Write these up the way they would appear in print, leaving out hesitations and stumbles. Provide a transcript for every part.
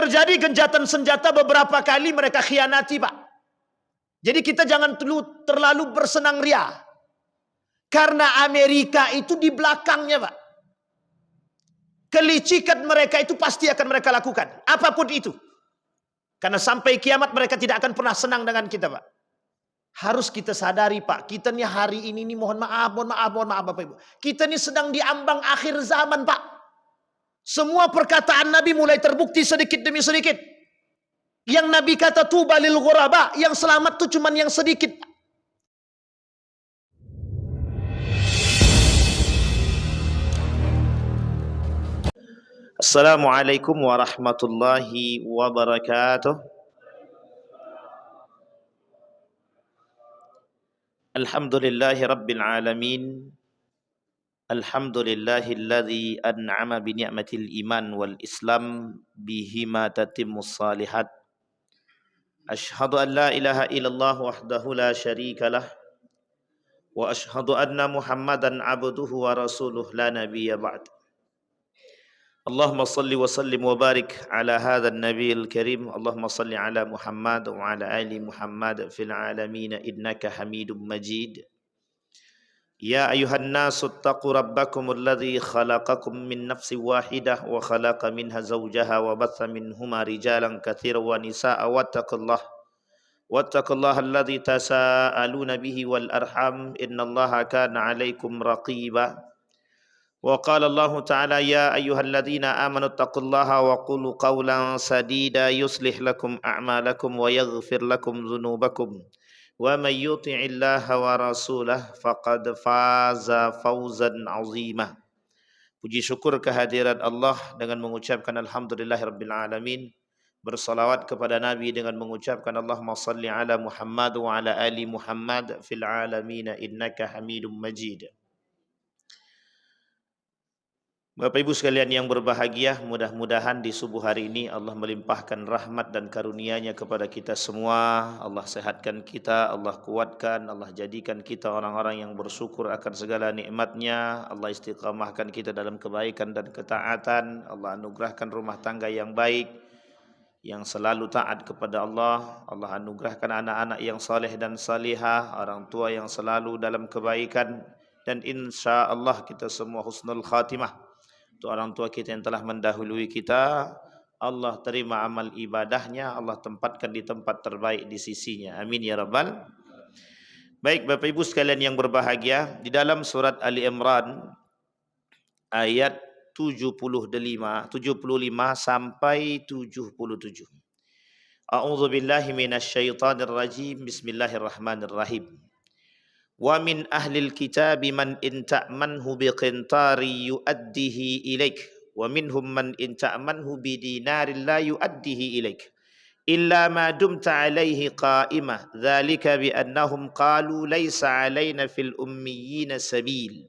Terjadi gencatan senjata beberapa kali mereka khianati, Pak. Jadi kita jangan terlalu bersenang ria. Karena Amerika itu di belakangnya, Pak. Kelicikan mereka itu pasti akan mereka lakukan. Apapun itu. Karena sampai kiamat mereka tidak akan pernah senang dengan kita, Pak. Harus kita sadari, Pak. Kita nih hari ini nih mohon maaf Bapak Ibu. Kita nih sedang diambang akhir zaman, Pak. Semua perkataan Nabi mulai terbukti sedikit demi sedikit. Yang Nabi kata tuba lil ghuraba, yang selamat tuh cuman yang sedikit. Assalamualaikum warahmatullahi wabarakatuh. Alhamdulillahi rabbil alamin. Alhamdulillahilladzi an'ama bi ni'matil iman wal islam bihima tatimmus salihat. Asyhadu an la ilaha illallah wahdahu la syarika lah wa asyhadu anna Muhammadan abduhu wa rasuluh la nabiyya ba'd. Allahumma salli wa sallim wa barik ala hadzal nabiyil karim. Allahumma salli ala Muhammad wa ala ali Muhammad fil alamin innaka Hamidum Majid. Ya ayuhan nasu attaqu rabbakumul ladzi khalaqakum min nafsin wahidah wa khalaqa minha zawjaha wa batha minhuma rijalan katsiran wa nisaa'a wattaqullaha alladzi tasaaluna bihi wal arham innallaha kana 'alaikum raqiba. Wa qala Allah ta'ala ya ayyuhalladzina amanu taqullaha wa qulu qawlan sadida yuslih lakum a'malakum wa yaghfir lakum dzunubakum. Wa may yuti'illaha wa rasulahu faqad faza fawzan 'azima. Puji syukur kehadirat Allah dengan mengucapkan alhamdulillahirabbil alamin. Bersalawat kepada Nabi dengan mengucapkan Allahumma salli ala Muhammad wa ala ali Muhammad fil alamin innaka Hamidum Majid. Bapak Ibu sekalian yang berbahagia, mudah-mudahan di subuh hari ini Allah melimpahkan rahmat dan karunia-Nya kepada kita semua. Allah sehatkan kita, Allah kuatkan, Allah jadikan kita orang-orang yang bersyukur akan segala nikmat-Nya. Allah istiqamahkan kita dalam kebaikan dan ketaatan. Allah anugerahkan rumah tangga yang baik, yang selalu taat kepada Allah. Allah anugerahkan anak-anak yang saleh dan salihah, orang tua yang selalu dalam kebaikan, dan insya Allah kita semua husnul khatimah. Untuk orang tua kita yang telah mendahului kita, Allah terima amal ibadahnya, Allah tempatkan di tempat terbaik di sisinya. Amin ya rabbal. Baik Bapak Ibu sekalian yang berbahagia, di dalam surat Ali Imran ayat 75 sampai 77. A'udzu billahi minasyaitonir rajim. Bismillahirrahmanirrahim. Wa min ahlil kitabi man in ta'manhu biqintari yu'addihi ilaik wa minhum man in ta'manhu bidinarin la yu'addihi ilaik illa ma dumta alaihi qa'imah dzalika bi annahum qalu laysa alaina fil ummiyina sabil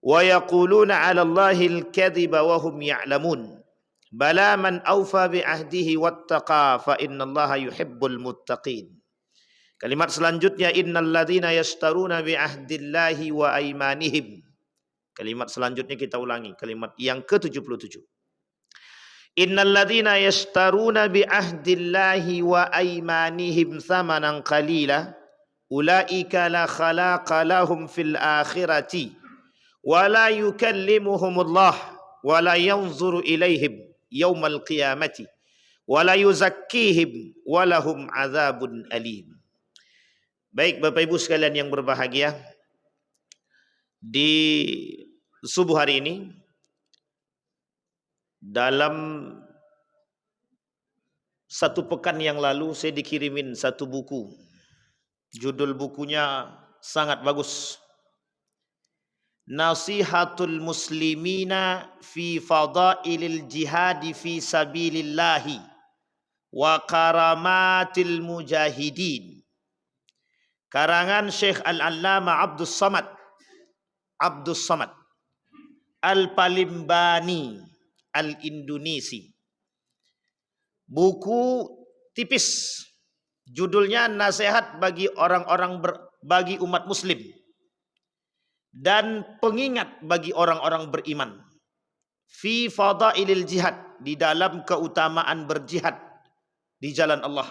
wa yaquluna 'ala Allahil kadhiba wa hum ya'lamun bala man awfa bi ahdihi wattaqa fa innallaha yuhibbul muttaqin. Kalimat selanjutnya innalladzina yashtaruna bi ahdillahi wa aymanihim. Kalimat selanjutnya kita ulangi, kalimat yang ke-77. Innalladzina yashtaruna bi ahdillahi wa aymanihim thamanan qalila ulaika la khalaqa lahum fil akhirati wa la yukallimuhumullah wa la yanzuru ilaihim yaumal qiyamati wa la yuzakkihim wa lahum adzabun alim. Baik Bapak Ibu sekalian yang berbahagia, di subuh hari ini dalam satu pekan yang lalu saya dikirimin satu buku. Judul bukunya sangat bagus. Nasihatul Muslimina fi Fadailil Jihadi fi Sabilillahi wa Karamatil Mujahidin. Karangan Syekh Al-Allama Abdus Samad Al-Palimbani Al-Indonesi. Buku tipis, judulnya Nasihat bagi bagi umat muslim dan pengingat bagi orang-orang beriman. fi fadailil jihad, di dalam keutamaan berjihad di jalan Allah,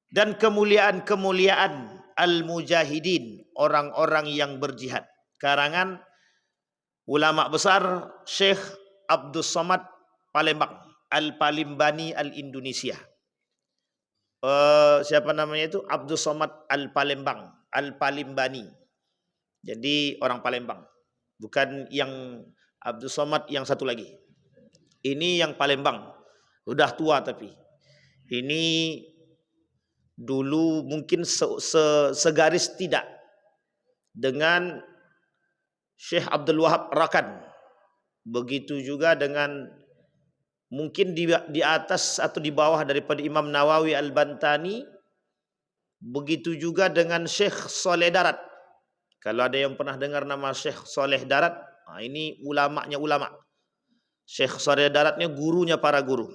dan kemuliaan-kemuliaan al-mujahidin, orang-orang yang berjihad. Karangan ulama besar Syekh Abdul Somad Palembang, Al-Palimbani Al-Indonesia. Siapa namanya itu? Abdul Somad Al-Palembang, Al-Palimbani. Jadi orang Palembang. Bukan yang Abdul Somad yang satu lagi. Ini yang Palembang. Udah tua tapi. Ini dulu mungkin segaris tidak dengan Syekh Abdul Wahab Rakan. Begitu juga dengan mungkin di atas atau di bawah daripada Imam Nawawi Al-Bantani. Begitu juga dengan Syekh Soleh Darat. Kalau ada yang pernah dengar nama Syekh Soleh Darat, ini ulamanya ulama. Syekh Soleh Daratnya gurunya para guru.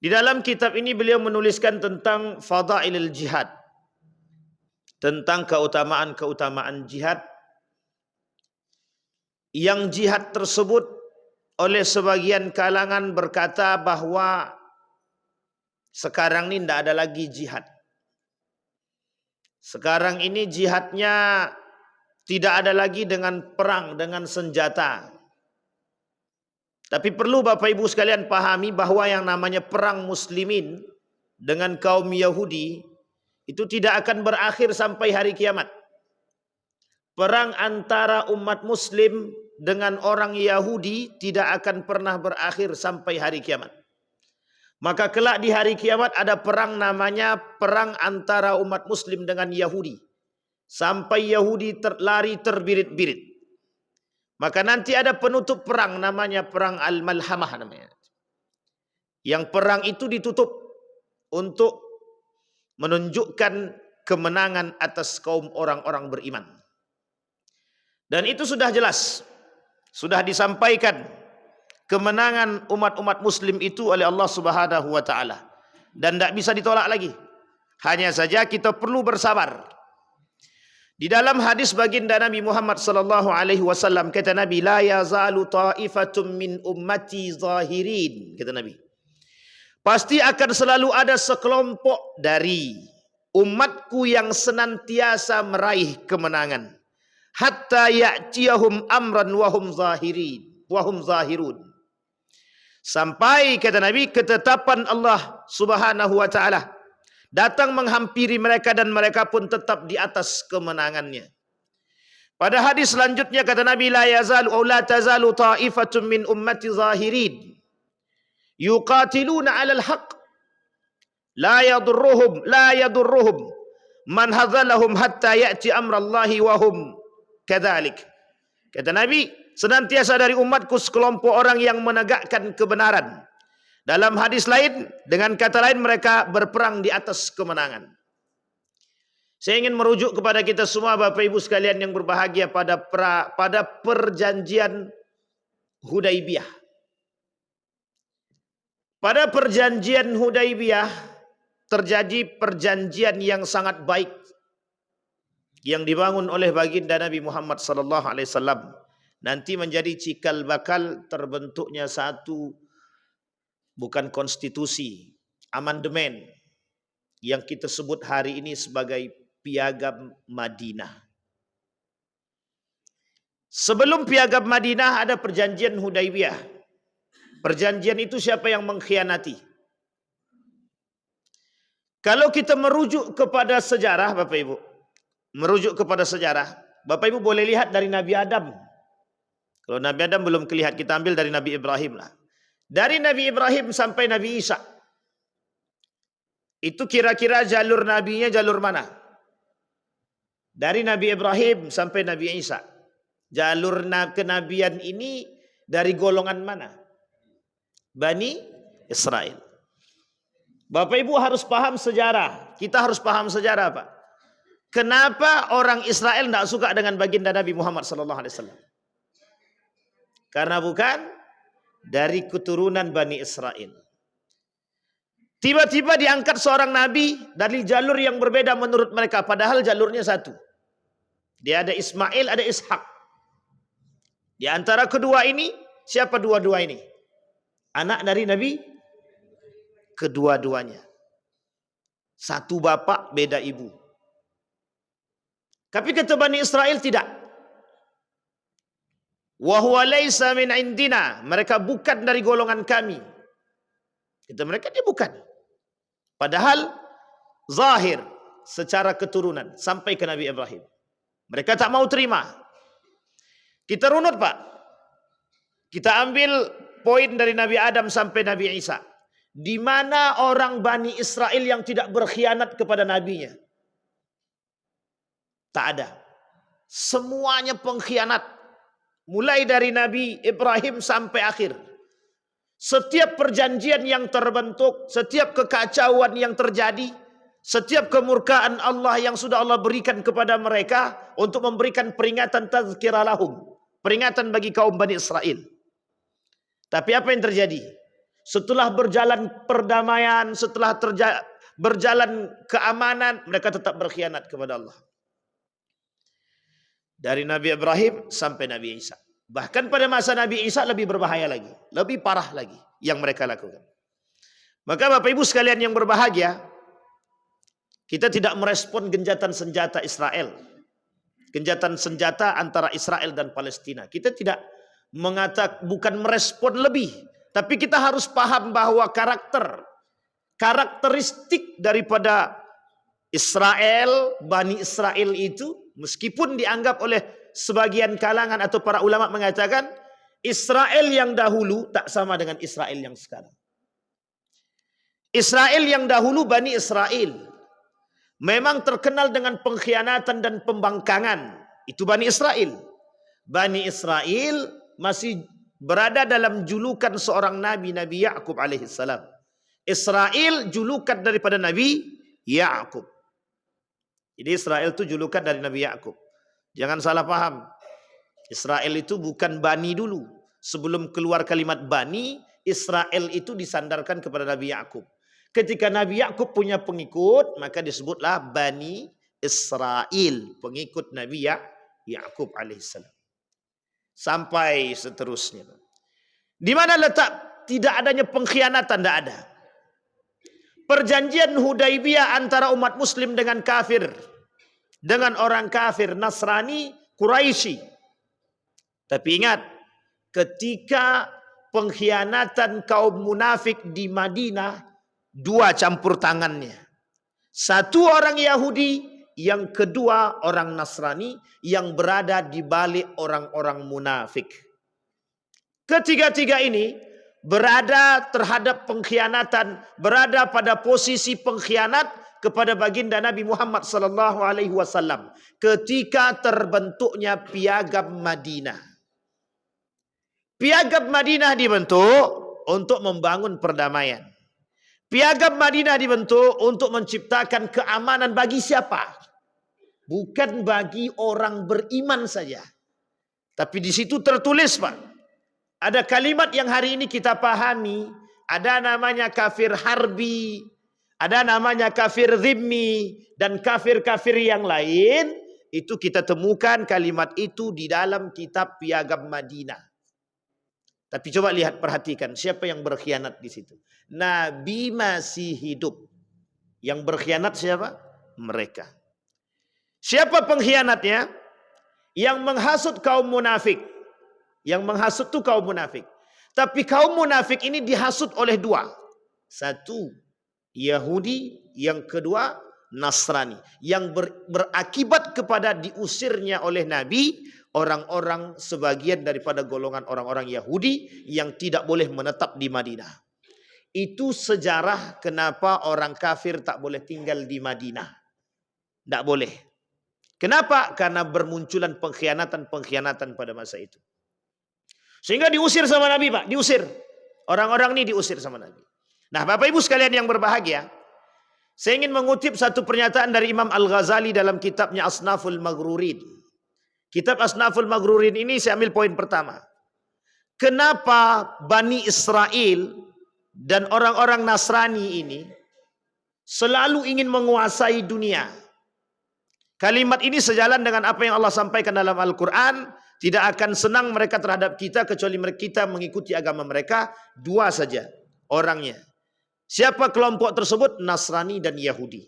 Di dalam kitab ini beliau menuliskan tentang fadailil jihad, tentang keutamaan-keutamaan jihad, yang jihad tersebut oleh sebagian kalangan berkata bahwa sekarang ini tidak ada lagi jihad. Sekarang ini jihadnya tidak ada lagi dengan perang, dengan senjata. Tapi perlu Bapak Ibu sekalian pahami bahwa yang namanya perang muslimin dengan kaum Yahudi itu tidak akan berakhir sampai hari kiamat. Perang antara umat muslim dengan orang Yahudi tidak akan pernah berakhir sampai hari kiamat. Maka kelak di hari kiamat ada perang namanya perang antara umat muslim dengan Yahudi. Sampai Yahudi lari terbirit-birit. Maka nanti ada penutup perang namanya perang Al-Malhamah namanya. Yang perang itu ditutup untuk menunjukkan kemenangan atas kaum orang-orang beriman. Dan itu sudah jelas. Sudah disampaikan kemenangan umat-umat muslim itu oleh Allah Subhanahu wa taala dan tidak bisa ditolak lagi. Hanya saja kita perlu bersabar. Di dalam hadis baginda Nabi Muhammad sallallahu alaihi wasallam kata Nabi, la yazalu ta'ifatum min ummati zahirin, kata Nabi. Pasti akan selalu ada sekelompok dari umatku yang senantiasa meraih kemenangan. Hatta ya'tiyahum amran wahum zahirun. Sampai kata Nabi ketetapan Allah Subhanahu wa taala datang menghampiri mereka dan mereka pun tetap di atas kemenangannya. Pada hadis selanjutnya kata Nabi, la tazalu ta'ifatun min ummati zahirin yuqatiluna 'alal haqq la yadurruhum man hadzalahum hatta ya'ti amrallahi wa hum kadzalik. Kata Nabi, senantiasa dari umatku sekelompok orang yang menegakkan kebenaran. Dalam hadis lain, dengan kata lain mereka berperang di atas kemenangan. Saya ingin merujuk kepada kita semua Bapak Ibu sekalian yang berbahagia pada perjanjian Hudaibiyah. Pada perjanjian Hudaibiyah terjadi perjanjian yang sangat baik yang dibangun oleh baginda Nabi Muhammad sallallahu alaihi wasallam, nanti menjadi cikal bakal terbentuknya satu bukan konstitusi, amandemen yang kita sebut hari ini sebagai Piagam Madinah. Sebelum Piagam Madinah ada perjanjian Hudaibiyah. Perjanjian itu siapa yang mengkhianati? Kalau kita merujuk kepada sejarah Bapak Ibu, Bapak Ibu boleh lihat dari Nabi Adam. Kalau Nabi Adam belum kelihatan, kita ambil dari Nabi Ibrahim lah. Dari Nabi Ibrahim sampai Nabi Isa. Itu kira-kira jalur nabinya jalur mana? Dari Nabi Ibrahim sampai Nabi Isa. Jalur kenabian ini dari golongan mana? Bani Israel. Bapak Ibu harus paham sejarah. Kita harus paham sejarah, Pak. Kenapa orang Israel tidak suka dengan baginda Nabi Muhammad SAW? Karena bukan dari keturunan Bani Israel. Tiba-tiba diangkat seorang Nabi dari jalur yang berbeda menurut mereka. Padahal jalurnya satu. Dia ada Ismail, ada Ishak. Di antara kedua ini, Siapa dua-dua ini? Anak dari Nabi kedua-duanya. Satu bapak, beda ibu. Tapi kata Bani Israel tidak. Wa huwa laisa min indina. Mereka bukan dari golongan kami. Kata mereka dia bukan. Padahal zahir secara keturunan sampai ke Nabi Ibrahim. Mereka tak mau terima. Kita runut Pak. Kita ambil poin dari Nabi Adam sampai Nabi Isa. Di mana orang Bani Israel yang tidak berkhianat kepada nabinya? Tak ada. Semuanya pengkhianat. Mulai dari Nabi Ibrahim sampai akhir. Setiap perjanjian yang terbentuk, setiap kekacauan yang terjadi, setiap kemurkaan Allah yang sudah Allah berikan kepada mereka untuk memberikan peringatan tazkirah lahum, peringatan bagi kaum Bani Israel. Tapi apa yang terjadi? Setelah berjalan perdamaian, setelah berjalan keamanan, mereka tetap berkhianat kepada Allah. Dari Nabi Ibrahim sampai Nabi Isa. Bahkan pada masa Nabi Isa lebih berbahaya lagi. Lebih parah lagi yang mereka lakukan. Maka Bapak Ibu sekalian yang berbahagia, kita tidak merespon genjatan senjata Israel. Genjatan senjata antara Israel dan Palestina. Kita tidak mengatakan, bukan merespon lebih. Tapi kita harus paham bahwa karakteristik daripada Israel, Bani Israel itu, meskipun dianggap oleh sebagian kalangan atau para ulama mengatakan, Israel yang dahulu tak sama dengan Israel yang sekarang. Israel yang dahulu, Bani Israel, memang terkenal dengan pengkhianatan dan pembangkangan. Itu Bani Israel. Bani Israel masih berada dalam julukan seorang nabi, Nabi Ya'qub alaihissalam. Israel julukan daripada Nabi Ya'qub. Jadi Israel itu julukan dari Nabi Ya'qub. Jangan salah paham. Israel itu bukan Bani dulu. Sebelum keluar kalimat Bani, Israel itu disandarkan kepada Nabi Ya'qub. Ketika Nabi Ya'qub punya pengikut, maka disebutlah Bani Israel, pengikut Nabi Ya'qub alaihissalam. Sampai seterusnya. Di mana letak tidak adanya pengkhianatan? Tidak ada. Perjanjian Hudaibiyah antara umat Muslim dengan kafir, dengan orang kafir Nasrani Quraisy. Tapi ingat, ketika pengkhianatan kaum munafik di Madinah, dua campur tangannya. Satu orang Yahudi, yang kedua orang Nasrani yang berada di balik orang-orang munafik. Ketiga-tiga ini berada terhadap pengkhianatan, berada pada posisi pengkhianat kepada baginda Nabi Muhammad sallallahu alaihi wasallam ketika terbentuknya Piagam Madinah. Piagam Madinah dibentuk untuk membangun perdamaian. Piagam Madinah dibentuk untuk menciptakan keamanan bagi siapa? Bukan bagi orang beriman saja. Tapi di situ tertulis Pak, ada kalimat yang hari ini kita pahami, ada namanya kafir harbi, ada namanya kafir zimmi, dan kafir-kafir yang lain, itu kita temukan kalimat itu di dalam kitab Piagam Madinah. Tapi coba lihat, perhatikan, siapa yang berkhianat di situ? Nabi masih hidup. Yang berkhianat siapa? Mereka. Siapa pengkhianatnya? Yang menghasut kaum munafik. Yang menghasut itu kaum munafik. Tapi kaum munafik ini dihasut oleh dua. Satu, Yahudi. Yang kedua, Nasrani. Yang berakibat kepada diusirnya oleh Nabi orang-orang sebagian daripada golongan orang-orang Yahudi yang tidak boleh menetap di Madinah. Itu sejarah kenapa orang kafir tak boleh tinggal di Madinah. Tidak boleh. Kenapa? Karena bermunculan pengkhianatan pada masa itu. Sehingga diusir sama Nabi Pak. Diusir. Orang-orang ini diusir sama Nabi. Nah Bapak Ibu sekalian yang berbahagia, saya ingin mengutip satu pernyataan dari Imam Al-Ghazali dalam kitabnya Asnaful Maghrurin. Kitab Asnaful Maghrurin ini saya ambil poin pertama. Kenapa Bani Israel dan orang-orang Nasrani ini selalu ingin menguasai dunia? Kalimat ini sejalan dengan apa yang Allah sampaikan dalam Al-Quran. Tidak akan senang mereka terhadap kita kecuali kita mengikuti agama mereka. Dua saja orangnya. Siapa kelompok tersebut? Nasrani dan Yahudi.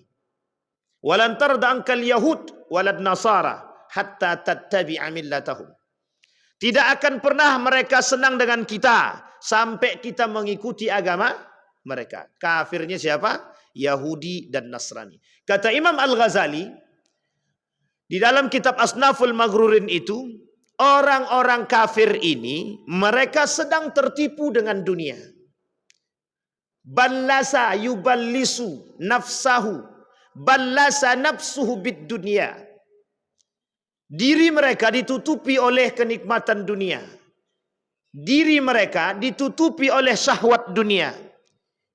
Walan tarda ankal yahud walad nasara hatta tattabi'a millatahum. Tidak akan pernah mereka senang dengan kita sampai kita mengikuti agama mereka. Kafirnya siapa? Yahudi dan Nasrani. Kata Imam Al-Ghazali di dalam kitab Asnaful Maghrurin itu, orang-orang kafir ini mereka sedang tertipu dengan dunia. Ballasa yuballisu nafsahu, ballasa nafsuhu bid dunia. Diri mereka ditutupi oleh kenikmatan dunia. Diri mereka ditutupi oleh syahwat dunia.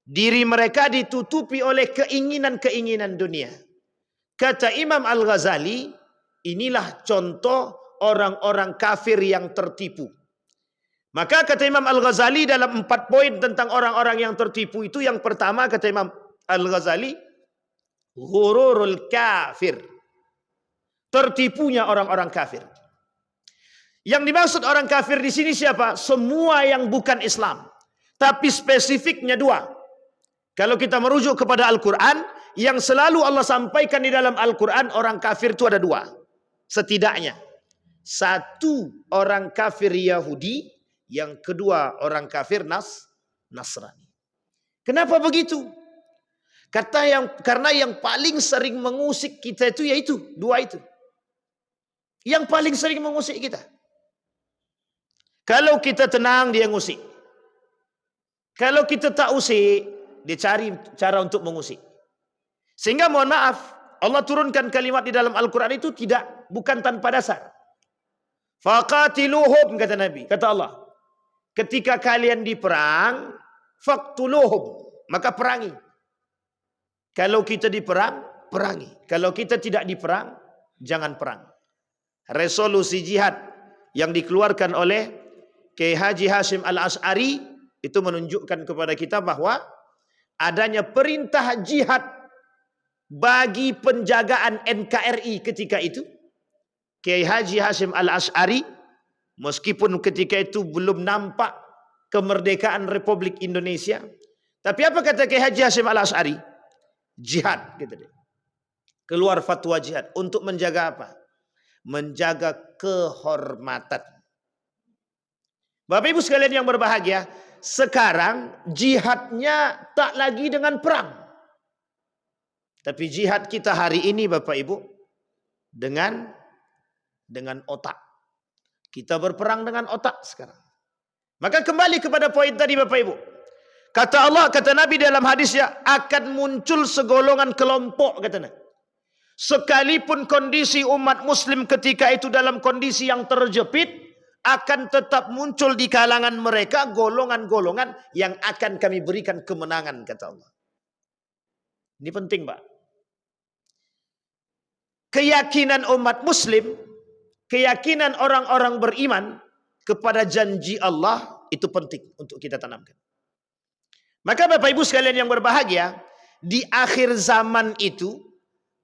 Diri mereka ditutupi oleh keinginan-keinginan dunia. Kata Imam Al-Ghazali, inilah contoh orang-orang kafir yang tertipu. Maka kata Imam Al-Ghazali dalam 4 poin tentang orang-orang yang tertipu itu, yang pertama kata Imam Al-Ghazali, ghururul kafir. Tertipunya orang-orang kafir. Yang dimaksud orang kafir di sini siapa? Semua yang bukan Islam. Tapi spesifiknya 2. Kalau kita merujuk kepada Al-Quran, yang selalu Allah sampaikan di dalam Al-Quran, orang kafir itu ada 2. Setidaknya. 1 orang kafir Yahudi, yang kedua orang kafir Nasrani. Kenapa begitu? Karena yang paling sering mengusik kita itu yaitu 2 itu. Yang paling sering mengusik kita. Kalau kita tenang, dia ngusik. Kalau kita tak usik, dia cari cara untuk mengusik. Sehingga mohon maaf, Allah turunkan kalimat di dalam Al-Quran itu bukan tanpa dasar. Faqatiluhum, kata Nabi, kata Allah. Ketika kalian diperang, faqtuluhum, maka perangi. Kalau kita diperang, perangi. Kalau kita tidak diperang, jangan perang. Resolusi jihad yang dikeluarkan oleh Kiai Haji Hashim Al-Asy'ari itu menunjukkan kepada kita bahwa adanya perintah jihad bagi penjagaan NKRI ketika itu. Kiai Haji Hashim Al-Asy'ari, meskipun ketika itu belum nampak kemerdekaan Republik Indonesia, tapi apa kata Kiai Haji Hashim Al-Asy'ari? Jihad, gitu deh. Keluar fatwa jihad untuk menjaga apa? Menjaga kehormatan. Bapak Ibu sekalian yang berbahagia, sekarang jihadnya tak lagi dengan perang. Tapi jihad kita hari ini Bapak Ibu dengan otak. Kita berperang dengan otak sekarang. Maka kembali kepada poin tadi Bapak Ibu. Kata Allah, kata Nabi dalam hadisnya, akan muncul segolongan kelompok, kata Nabi. Sekalipun kondisi umat muslim ketika itu dalam kondisi yang terjepit, akan tetap muncul di kalangan mereka golongan-golongan yang akan kami berikan kemenangan, kata Allah. Ini penting, Pak. Keyakinan umat muslim, keyakinan orang-orang beriman kepada janji Allah, itu penting untuk kita tanamkan. Maka Bapak Ibu sekalian yang berbahagia, di akhir zaman itu,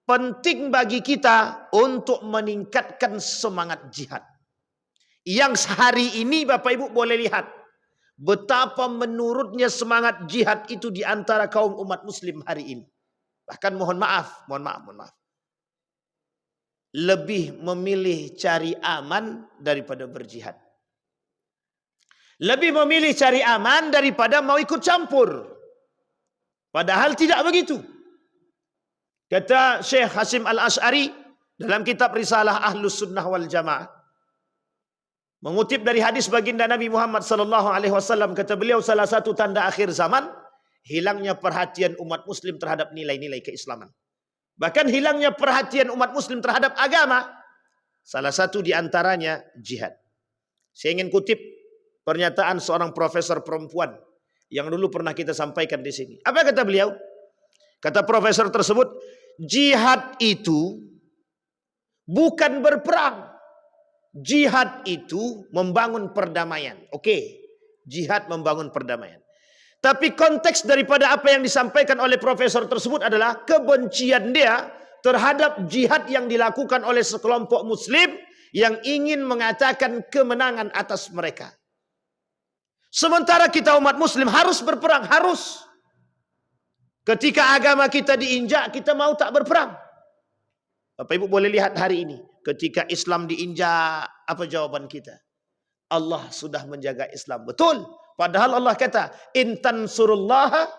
penting bagi kita untuk meningkatkan semangat jihad. Yang hari ini Bapak Ibu boleh lihat betapa menurutnya semangat jihad itu di antara kaum umat muslim hari ini. Bahkan mohon maaf. Lebih memilih cari aman daripada berjihad. Lebih memilih cari aman daripada mau ikut campur. Padahal tidak begitu. Kata Syekh Hashim Al-Asy'ari dalam kitab Risalah Ahlus Sunnah wal Jamaah, mengutip dari hadis baginda Nabi Muhammad SAW, kata beliau, salah satu tanda akhir zaman hilangnya perhatian umat muslim terhadap nilai-nilai keislaman. Bahkan hilangnya perhatian umat muslim terhadap agama. Salah satu di antaranya jihad. Saya ingin kutip pernyataan seorang profesor perempuan yang dulu pernah kita sampaikan di sini. Apa kata beliau? Kata profesor tersebut, jihad itu bukan berperang. Jihad itu membangun perdamaian. Oke, jihad membangun perdamaian. Tapi konteks daripada apa yang disampaikan oleh profesor tersebut adalah kebencian dia terhadap jihad yang dilakukan oleh sekelompok muslim yang ingin mengatakan kemenangan atas mereka. Sementara kita umat muslim harus berperang, harus. Ketika agama kita diinjak, kita mau tak berperang? Bapak Ibu boleh lihat hari ini, ketika Islam diinjak, apa jawaban kita? Allah sudah menjaga Islam. Betul. Padahal Allah kata, in tansurullaha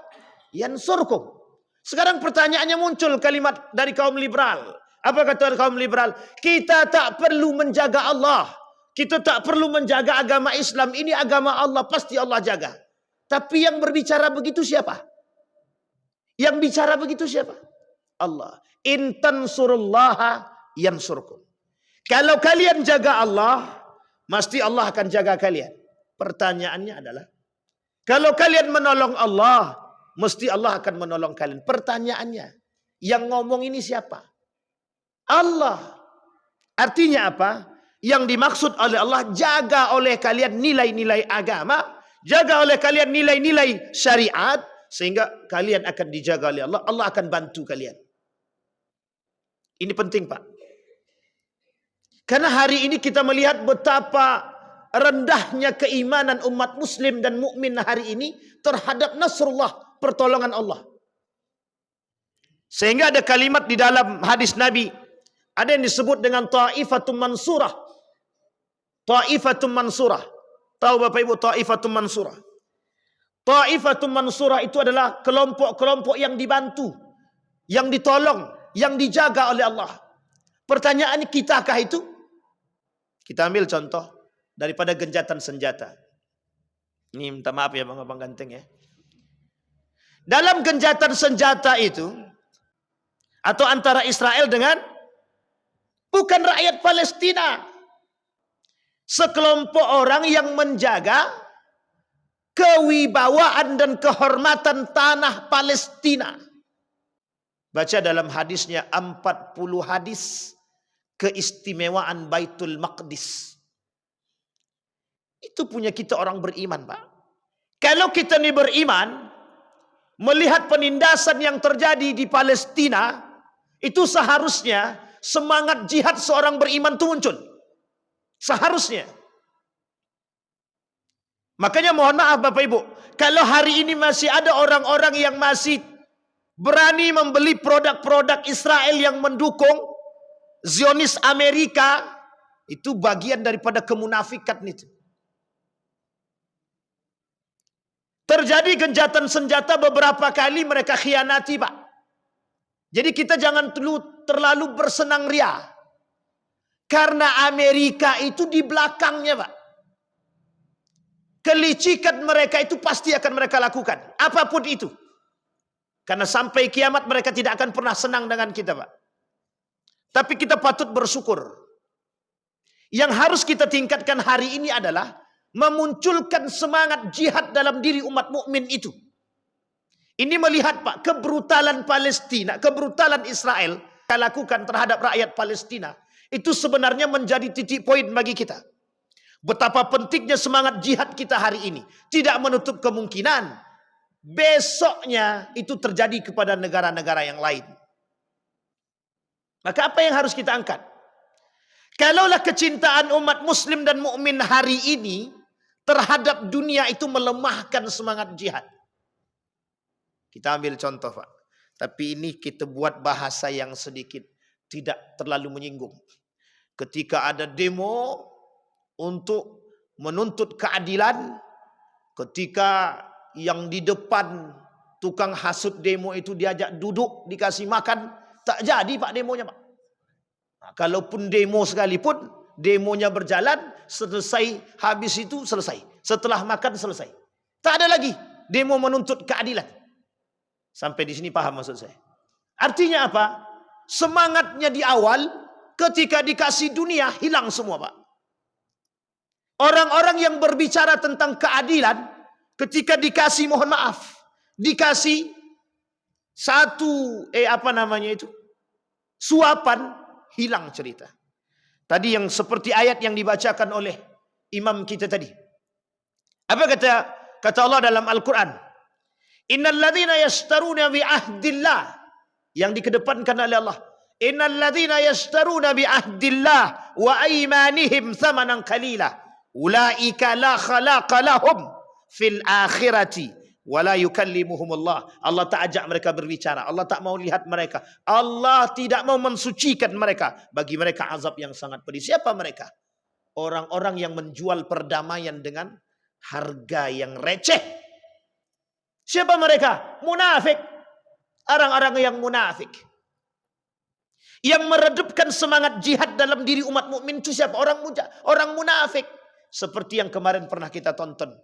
yansurkum. Sekarang pertanyaannya muncul kalimat dari kaum liberal. Apa kata kaum liberal? Kita tak perlu menjaga Allah. Kita tak perlu menjaga agama Islam. Ini agama Allah, pasti Allah jaga. Tapi yang berbicara begitu siapa? Yang bicara begitu siapa? Allah. In tansurullaha yansurkum. Kalau kalian jaga Allah, mesti Allah akan jaga kalian. Pertanyaannya adalah, kalau kalian menolong Allah, mesti Allah akan menolong kalian. Pertanyaannya, yang ngomong ini siapa? Allah. Artinya apa? Yang dimaksud oleh Allah, jaga oleh kalian nilai-nilai agama, jaga oleh kalian nilai-nilai syariat, sehingga kalian akan dijaga oleh Allah. Allah akan bantu kalian. Ini penting, Pak. Karena hari ini kita melihat betapa rendahnya keimanan umat muslim dan mukmin hari ini terhadap nasrullah, pertolongan Allah. Sehingga ada kalimat di dalam hadis Nabi, ada yang disebut dengan ta'ifatum mansurah. Ta'ifatum mansurah. Tahu Bapak Ibu ta'ifatum mansurah? Ta'ifatum mansurah itu adalah kelompok-kelompok yang dibantu, yang ditolong, yang dijaga oleh Allah. Pertanyaannya, kitakah itu? Kita ambil contoh daripada gencatan senjata. Ini minta maaf ya Bang Ganteng ya. Dalam gencatan senjata itu, atau antara Israel dengan bukan rakyat Palestina, sekelompok orang yang menjaga kewibawaan dan kehormatan tanah Palestina. Baca dalam hadisnya 40 hadis keistimewaan Baitul Maqdis. Itu punya kita orang beriman, Pak. Kalau kita ini beriman, melihat penindasan yang terjadi di Palestina, itu seharusnya semangat jihad seorang beriman itu muncul. Seharusnya. Makanya mohon maaf Bapak Ibu, kalau hari ini masih ada orang-orang yang masih berani membeli produk-produk Israel yang mendukung Zionis Amerika, itu bagian daripada kemunafikan itu. Terjadi gencatan senjata beberapa kali, mereka khianati, Pak. Jadi kita jangan terlalu bersenang ria. Karena Amerika itu di belakangnya, Pak. Kelicikan mereka itu pasti akan mereka lakukan. Apapun itu. Karena sampai kiamat mereka tidak akan pernah senang dengan kita, Pak. Tapi kita patut bersyukur. Yang harus kita tingkatkan hari ini adalah memunculkan semangat jihad dalam diri umat mukmin itu. Ini melihat Pak, kebrutalan Palestina, kebrutalan Israel yang lakukan terhadap rakyat Palestina, itu sebenarnya menjadi titik poin bagi kita. Betapa pentingnya semangat jihad kita hari ini. Tidak menutup kemungkinan besoknya itu terjadi kepada negara-negara yang lain. Maka apa yang harus kita angkat? Kalaulah kecintaan umat muslim dan mukmin hari ini terhadap dunia itu melemahkan semangat jihad. Kita ambil contoh, Pak. Tapi ini kita buat bahasa yang sedikit tidak terlalu menyinggung. Ketika ada demo untuk menuntut keadilan, ketika yang di depan tukang hasut demo itu diajak duduk, dikasih makan, tak jadi Pak demonya, Pak. Nah, kalaupun demo sekalipun, demonya berjalan, selesai, habis itu selesai. Setelah makan selesai. Tak ada lagi demo menuntut keadilan. Sampai di sini paham maksud saya. Artinya apa? Semangatnya di awal, ketika dikasih dunia, hilang semua, Pak. Orang-orang yang berbicara tentang keadilan, ketika dikasih, mohon maaf, dikasih satu, suapan, hilang cerita. Tadi yang seperti ayat yang dibacakan oleh imam kita tadi. Apa kata Allah dalam Al-Quran? Innal ladzina yashtaruna bi ahdillah, yang dikedepankan oleh Allah. Innal ladzina yashtaruna bi ahdillah wa aymanihim thamanan qalila ulaika la khalaqa lahum fil akhirati wala yukallimuhumullah. Allah tak ajak mereka berbicara, Allah tak mau lihat mereka, Allah tidak mau mensucikan mereka. Bagi mereka azab yang sangat pedih. Siapa mereka? Orang-orang yang menjual perdamaian dengan harga yang receh. Siapa mereka? Munafik. Orang-orang yang munafik, yang meredupkan semangat jihad dalam diri umat mukmin itu siapa? Orang munafik. Seperti yang kemarin pernah kita tonton.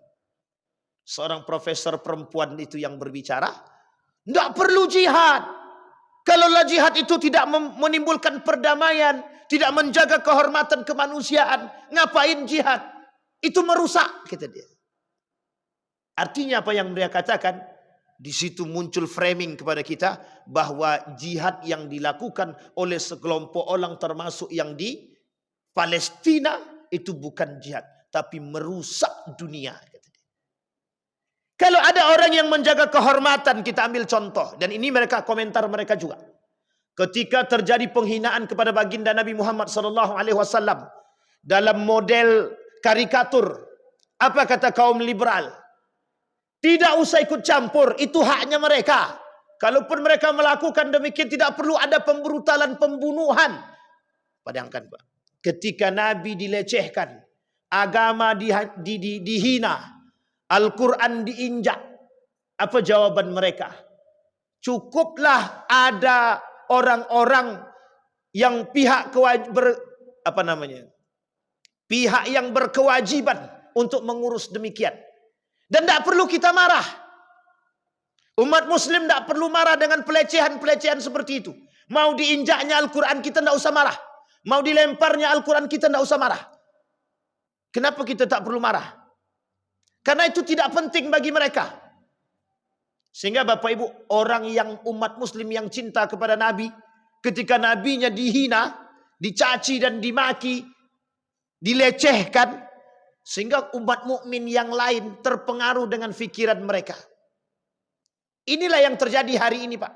Seorang profesor perempuan itu yang berbicara, tidak perlu jihad. Kalaulah jihad itu tidak menimbulkan perdamaian, tidak menjaga kehormatan kemanusiaan, ngapain jihad? Itu merusak, kata dia. Artinya apa yang dia katakan? Di situ muncul framing kepada kita bahwa jihad yang dilakukan oleh sekelompok orang termasuk yang di Palestina itu bukan jihad, tapi merusak dunia. Kalau ada orang yang menjaga kehormatan, kita ambil contoh, dan ini mereka komentar mereka juga. Ketika terjadi penghinaan kepada baginda Nabi Muhammad SAW dalam model karikatur, apa kata kaum liberal? Tidak usah ikut campur, itu haknya mereka. Kalaupun mereka melakukan demikian, tidak perlu ada pembrutalan, pembunuhan. Padahal Pak, ketika Nabi dilecehkan, agama dihina, Al-Quran diinjak, apa jawaban mereka? Cukuplah ada orang-orang yang pihak yang berkewajiban untuk mengurus demikian. Dan tidak perlu kita marah. Umat muslim tidak perlu marah dengan pelecehan-pelecehan seperti itu. Mau diinjaknya Al-Quran kita tidak usah marah. Mau dilemparnya Al-Quran kita tidak usah marah. Kenapa kita tak perlu marah? Karena itu tidak penting bagi mereka. Sehingga Bapak Ibu, orang yang umat muslim yang cinta kepada Nabi, ketika nabinya dihina, dicaci dan dimaki, dilecehkan, sehingga umat mukmin yang lain terpengaruh dengan fikiran mereka. Inilah yang terjadi hari ini, Pak.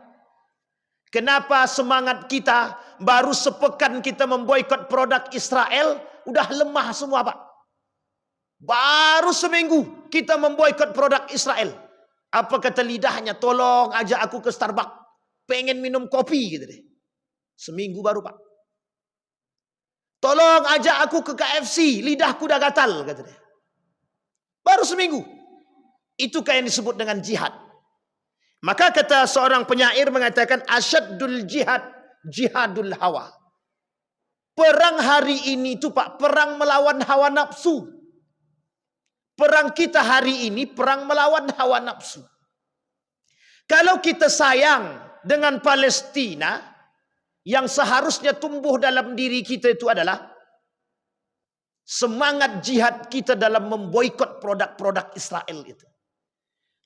Kenapa semangat kita baru sepekan kita memboikot produk Israel, udah lemah semua, Pak. Baru seminggu kita memboikot produk Israel. Apa kata lidahnya? Tolong ajak aku ke Starbucks, pengen minum kopi gitu deh. Seminggu baru, Pak. Tolong ajak aku ke KFC, lidahku udah gatal, kata dia. Baru seminggu. Itu kayak yang disebut dengan jihad. Maka kata seorang penyair mengatakan, asyaddul jihad, jihadul hawa. Perang hari ini itu Pak, perang melawan hawa nafsu. Perang kita hari ini, perang melawan hawa nafsu. Kalau kita sayang dengan Palestina, yang seharusnya tumbuh dalam diri kita itu adalah semangat jihad kita dalam memboikot produk-produk Israel itu.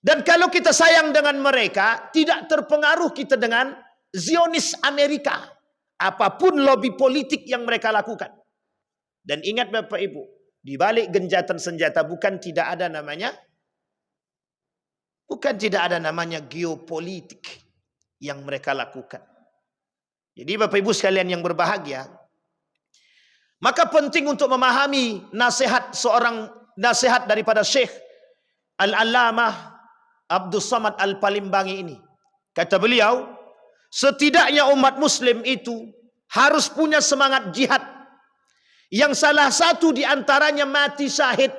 Dan kalau kita sayang dengan mereka, tidak terpengaruh kita dengan Zionis Amerika. Apapun lobby politik yang mereka lakukan. Dan ingat Bapak Ibu, di balik genjatan senjata bukan tidak ada namanya geopolitik yang mereka lakukan. Jadi Bapak Ibu sekalian yang berbahagia, maka penting untuk memahami nasihat daripada Syekh Al-Allamah Abdul Samad Al-Palimbangi ini. Kata beliau, setidaknya umat muslim itu harus punya semangat jihad. Yang salah satu di antaranya mati syahid,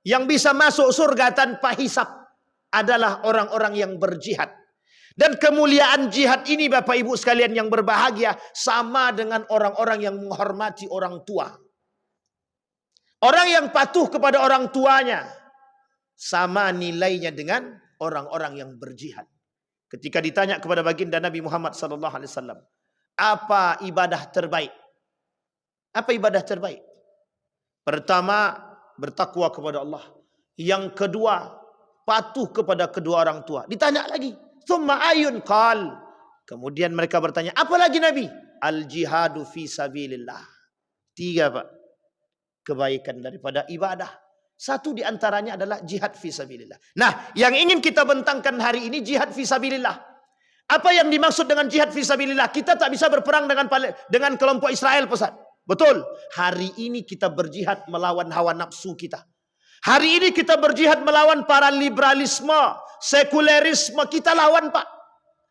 yang bisa masuk surga tanpa hisab adalah orang-orang yang berjihad. Dan kemuliaan jihad ini Bapak Ibu sekalian yang berbahagia sama dengan orang-orang yang menghormati orang tua. Orang yang patuh kepada orang tuanya sama nilainya dengan orang-orang yang berjihad. Ketika ditanya kepada baginda Nabi Muhammad SAW, apa ibadah terbaik? Apa ibadah terbaik? Pertama, bertakwa kepada Allah. Yang kedua, patuh kepada kedua orang tua. Ditanya lagi, thumma ayun qal. Kemudian mereka bertanya, apa lagi Nabi? Al jihadu fi sabilillah. 3 Pak. Kebaikan daripada ibadah. Satu di antaranya adalah jihad fi sabilillah. Nah, yang ingin kita bentangkan hari ini jihad fi sabilillah. Apa yang dimaksud dengan jihad fisabilillah? Kita tak bisa berperang dengan kelompok Israel, Ustaz. Betul. Hari ini kita berjihad melawan hawa nafsu kita. Hari ini kita berjihad melawan para liberalisme, sekulerisme. Kita lawan, Pak.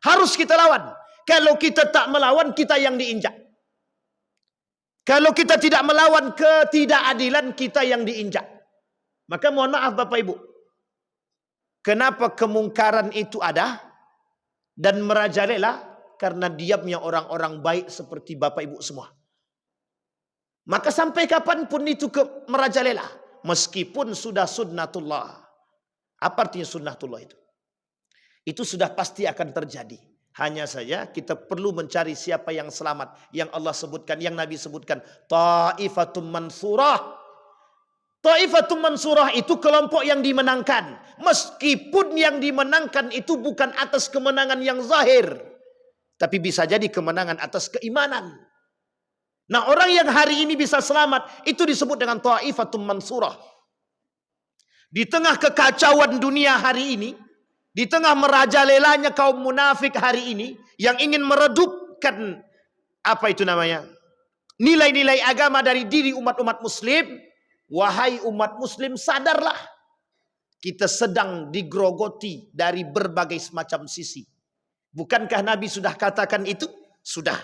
Harus kita lawan. Kalau kita tak melawan, kita yang diinjak. Kalau kita tidak melawan ketidakadilan, kita yang diinjak. Maka mohon maaf Bapak Ibu. Kenapa kemungkaran itu ada dan merajalela? Karena diamnya orang-orang baik seperti Bapak Ibu semua. Maka sampai kapanpun itu merajalela. Meskipun sudah sunnatullah. Apa artinya sunnatullah itu? Itu sudah pasti akan terjadi. Hanya saja kita perlu mencari siapa yang selamat. Yang Allah sebutkan, yang Nabi sebutkan. Ta'ifatum mansurah. Ta'ifatum mansurah itu kelompok yang dimenangkan. Meskipun yang dimenangkan itu bukan atas kemenangan yang zahir. Tapi bisa jadi kemenangan atas keimanan. Nah, orang yang hari ini bisa selamat, itu disebut dengan ta'ifatum mansurah. Di tengah kekacauan dunia hari ini, di tengah merajalelanya kaum munafik hari ini, yang ingin meredupkan, apa itu namanya, nilai-nilai agama dari diri umat-umat muslim, wahai umat muslim, sadarlah. Kita sedang digrogoti dari berbagai semacam sisi. Bukankah Nabi sudah katakan itu? Sudah.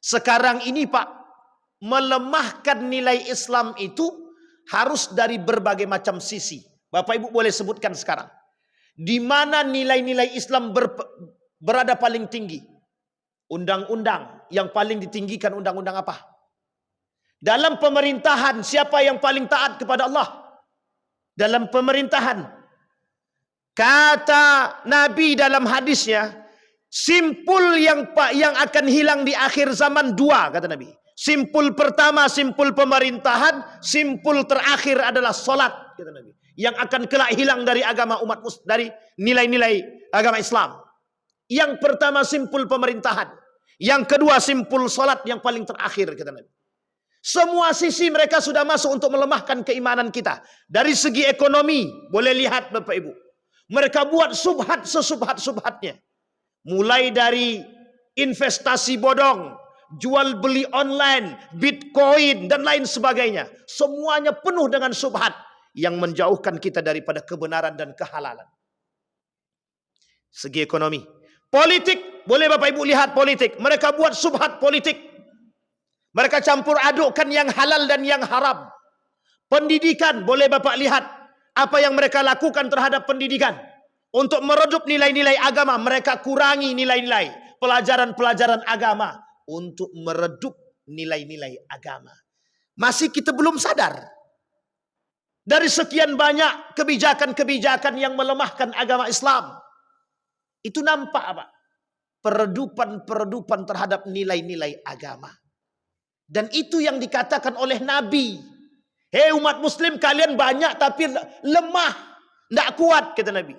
Sekarang ini Pak, melemahkan nilai Islam itu harus dari berbagai macam sisi. Bapak Ibu boleh sebutkan sekarang. Di mana nilai-nilai Islam berada paling tinggi? Undang-undang yang paling ditinggikan undang-undang apa? Dalam pemerintahan siapa yang paling taat kepada Allah? Dalam pemerintahan. Kata Nabi dalam hadisnya, simpul yang akan hilang di akhir zaman dua, kata Nabi. Simpul pertama, simpul pemerintahan. Simpul terakhir adalah solat, kata Nabi. Yang akan kelak hilang dari agama umat muslim, dari nilai-nilai agama Islam. Yang pertama simpul pemerintahan. Yang kedua simpul solat yang paling terakhir, kata Nabi. Semua sisi mereka sudah masuk untuk melemahkan keimanan kita. Dari segi ekonomi, boleh lihat Bapak Ibu. Mereka buat subhat sesubhat-subhatnya. Mulai dari investasi bodong, jual beli online, bitcoin, dan lain sebagainya. Semuanya penuh dengan subhat yang menjauhkan kita daripada kebenaran dan kehalalan. Segi ekonomi. Politik, boleh Bapak Ibu lihat politik. Mereka buat subhat politik. Mereka campur adukkan yang halal dan yang haram. Pendidikan, boleh Bapak lihat apa yang mereka lakukan terhadap pendidikan. Untuk meredup nilai-nilai agama, mereka kurangi nilai-nilai pelajaran-pelajaran agama untuk meredup nilai-nilai agama. Masih kita belum sadar. Dari sekian banyak kebijakan-kebijakan yang melemahkan agama Islam, itu nampak apa? Peredupan-peredupan terhadap nilai-nilai agama. Dan itu yang dikatakan oleh Nabi. Hei umat muslim, kalian banyak tapi lemah, tidak kuat, kata Nabi.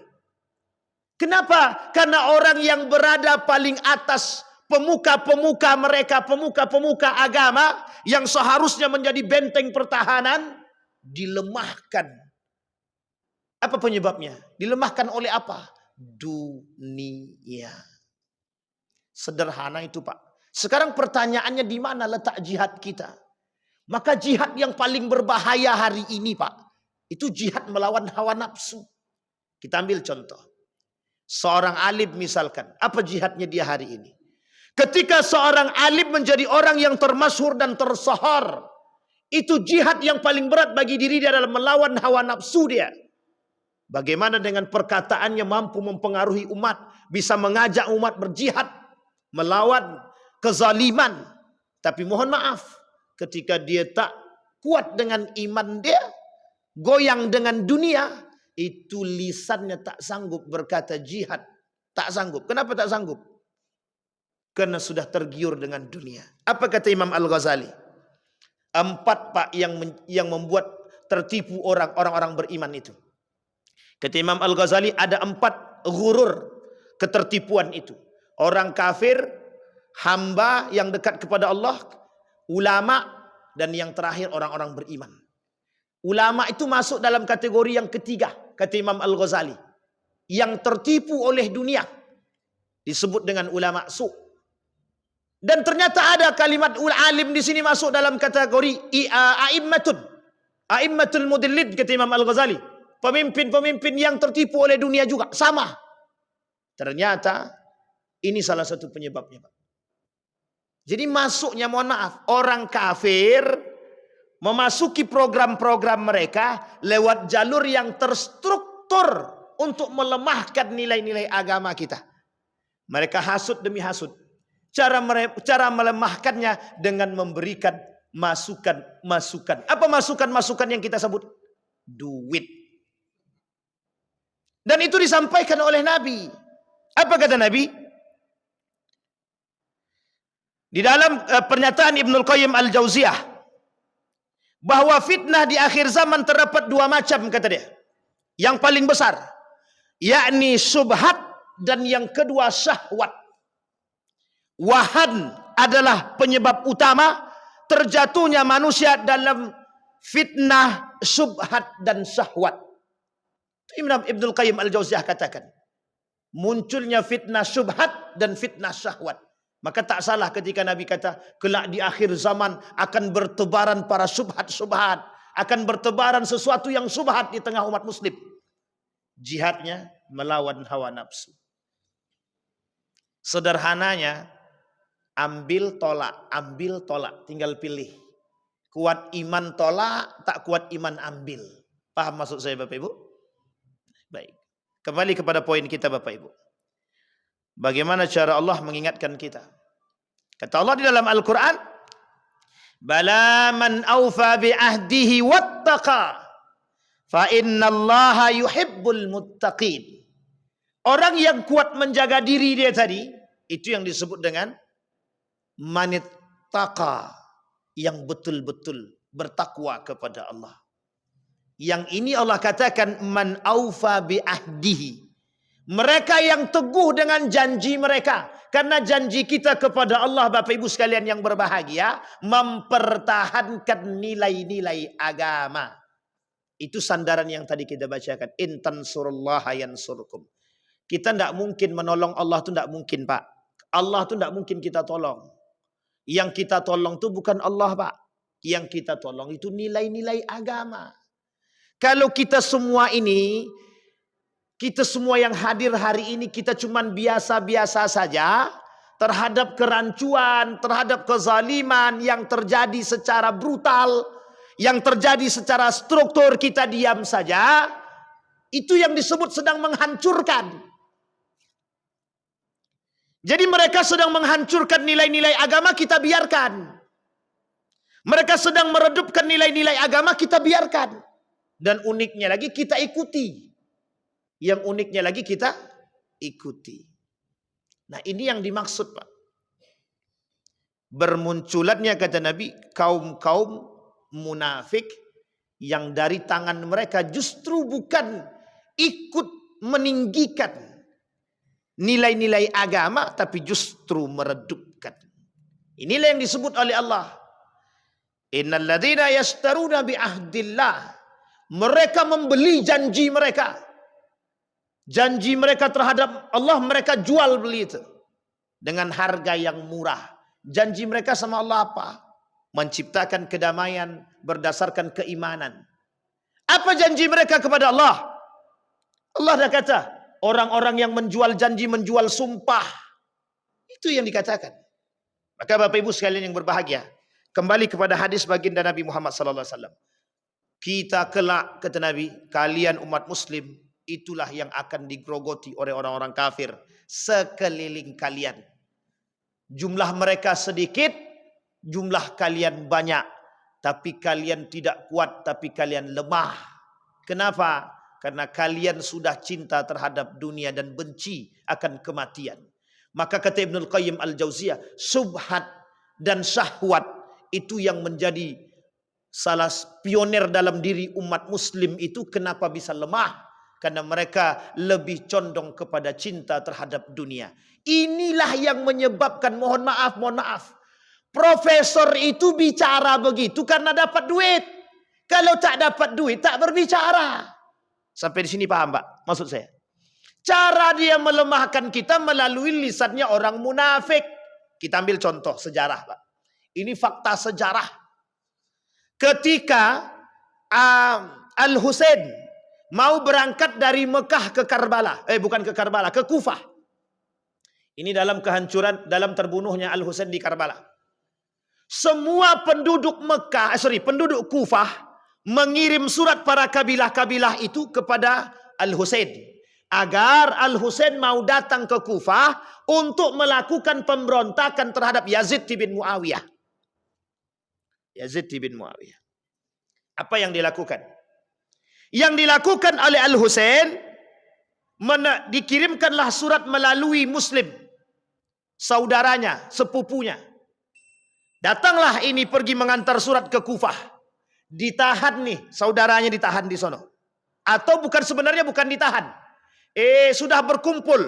Kenapa? Karena orang yang berada paling atas, pemuka-pemuka mereka, pemuka-pemuka agama yang seharusnya menjadi benteng pertahanan, dilemahkan. Apa penyebabnya? Dilemahkan oleh apa? Dunia. Sederhana itu Pak. Sekarang pertanyaannya, di mana letak jihad kita? Maka jihad yang paling berbahaya hari ini Pak, itu jihad melawan hawa nafsu. Kita ambil contoh. Seorang alim misalkan, apa jihadnya dia hari ini? Ketika seorang alim menjadi orang yang termasyhur dan tersohor, itu jihad yang paling berat bagi diri dia dalam melawan hawa nafsu dia. Bagaimana dengan perkataannya mampu mempengaruhi umat, bisa mengajak umat berjihad melawan kezaliman. Tapi mohon maaf, ketika dia tak kuat dengan iman dia, goyang dengan dunia, itu lisannya tak sanggup berkata jihad. Tak sanggup. Kenapa tak sanggup? Karena sudah tergiur dengan dunia. Apa kata Imam Al-Ghazali? 4 Pak yang membuat tertipu orang-orang beriman itu. Kata Imam Al-Ghazali, ada 4 ghurur, ketertipuan itu. Orang kafir, hamba yang dekat kepada Allah, ulama, dan yang terakhir orang-orang beriman. Ulama itu masuk dalam kategori yang ketiga, kata Imam Al-Ghazali, yang tertipu oleh dunia. disebut dengan ulama su. Dan ternyata ada kalimat alim di sini masuk dalam kategori a'immatul mudillid, kata Imam Al-Ghazali. Pemimpin-pemimpin yang tertipu oleh dunia juga sama. Ternyata ini salah satu penyebabnya, Pak. Jadi masuknya, mohon maaf, orang kafir memasuki program-program mereka lewat jalur yang terstruktur untuk melemahkan nilai-nilai agama kita. Mereka hasud demi hasud. Cara melemahkannya dengan memberikan masukan-masukan. Apa masukan-masukan yang kita sebut? Duit. Dan itu disampaikan oleh Nabi. Apa kata Nabi? Di dalam pernyataan Ibnul Qayyim Al-Jauziyah, bahwa fitnah di akhir zaman terdapat dua macam, kata dia. Yang paling besar, yakni subhat, dan yang kedua syahwat. Wahan adalah penyebab utama terjatuhnya manusia dalam fitnah, subhat, dan syahwat. Imam Ibnul Qayyim Al-Jauziyah katakan, munculnya fitnah subhat dan fitnah syahwat. Maka tak salah ketika Nabi kata, kelak di akhir zaman akan bertebaran para subhat-subhat, akan bertebaran sesuatu yang subhat di tengah umat muslim. Jihadnya melawan hawa nafsu. Sederhananya, ambil tolak, tinggal pilih. Kuat iman tolak, tak kuat iman ambil. Paham maksud saya, Bapak Ibu? Baik. Kembali kepada poin kita, Bapak Ibu. Bagaimana cara Allah mengingatkan kita? Kata Allah di dalam Al-Quran, Bala man awfa bi'ahdihi wattaqa, fa innallaha yuhibbul muttaqin. Orang yang kuat menjaga diri dia tadi, itu yang disebut dengan manittaqa, yang betul-betul bertakwa kepada Allah. Yang ini Allah katakan man awfa bi'ahdihi. Mereka yang teguh dengan janji mereka. Karena janji kita kepada Allah, Bapak Ibu sekalian yang berbahagia, mempertahankan nilai-nilai agama. Itu sandaran yang tadi kita bacakan. In tansurullaha yansurkum. Kita tidak mungkin menolong Allah, itu tidak mungkin, Pak. Allah itu tidak mungkin kita tolong. Yang kita tolong itu bukan Allah, Pak. Yang kita tolong itu nilai-nilai agama. Kalau kita semua ini, kita semua yang hadir hari ini, kita cuman biasa-biasa saja terhadap kerancuan, terhadap kezaliman yang terjadi secara brutal, yang terjadi secara struktur, kita diam saja, itu yang disebut sedang menghancurkan. Jadi mereka sedang menghancurkan nilai-nilai agama, kita biarkan. Mereka sedang meredupkan nilai-nilai agama, kita biarkan. Dan uniknya lagi kita ikuti. Yang uniknya lagi kita ikuti. Nah, ini yang dimaksud, Pak. Bermunculannya, kata Nabi, kaum-kaum munafik yang dari tangan mereka justru bukan ikut meninggikan nilai-nilai agama, tapi justru meredupkan. Inilah yang disebut oleh Allah. Innal ladzina yashtaruna bi ahdillah. Mereka membeli janji mereka. Janji mereka terhadap Allah mereka jual beli itu dengan harga yang murah. Janji mereka sama Allah apa? Menciptakan kedamaian berdasarkan keimanan. Apa janji mereka kepada Allah? Allah dah kata, orang-orang yang menjual janji, menjual sumpah. Itu yang dikatakan. Maka Bapak Ibu sekalian yang berbahagia, kembali kepada hadis baginda Nabi Muhammad SAW. Kita kelak, kata Nabi, kalian umat muslim, itulah yang akan digerogoti oleh orang-orang kafir sekeliling kalian. Jumlah mereka sedikit, jumlah kalian banyak. Tapi kalian tidak kuat, tapi kalian lemah. Kenapa? Karena kalian sudah cinta terhadap dunia dan benci akan kematian. Maka kata Ibnul Qayyim Al-Jauziyah, subhat dan syahwat itu yang menjadi salah pionir dalam diri umat muslim itu. Kenapa bisa lemah? Karena mereka lebih condong kepada cinta terhadap dunia. Inilah yang menyebabkan, mohon maaf, profesor itu bicara begitu karena dapat duit. Kalau tak dapat duit, tak berbicara. Sampai di sini paham, Pak? Maksud saya. Cara dia melemahkan kita melalui lisannya orang munafik. Kita ambil contoh sejarah, Pak. Ini fakta sejarah. Ketika Al-Husain mau berangkat dari Mekah ke Karbala, bukan ke Karbala, ke Kufah. Ini dalam kehancuran, dalam terbunuhnya Al-Husain di Karbala. Semua penduduk penduduk Kufah mengirim surat para kabilah-kabilah itu kepada Al-Husain agar Al-Husain mau datang ke Kufah untuk melakukan pemberontakan terhadap Yazid bin Muawiyah. Yazid bin Muawiyah. Apa yang dilakukan? Yang dilakukan oleh Al-Husain, dikirimkanlah surat melalui Muslim, saudaranya, sepupunya. Datanglah ini pergi mengantar surat ke Kufah. Ditahan nih, saudaranya ditahan di sono. Atau sebenarnya bukan ditahan. Sudah berkumpul.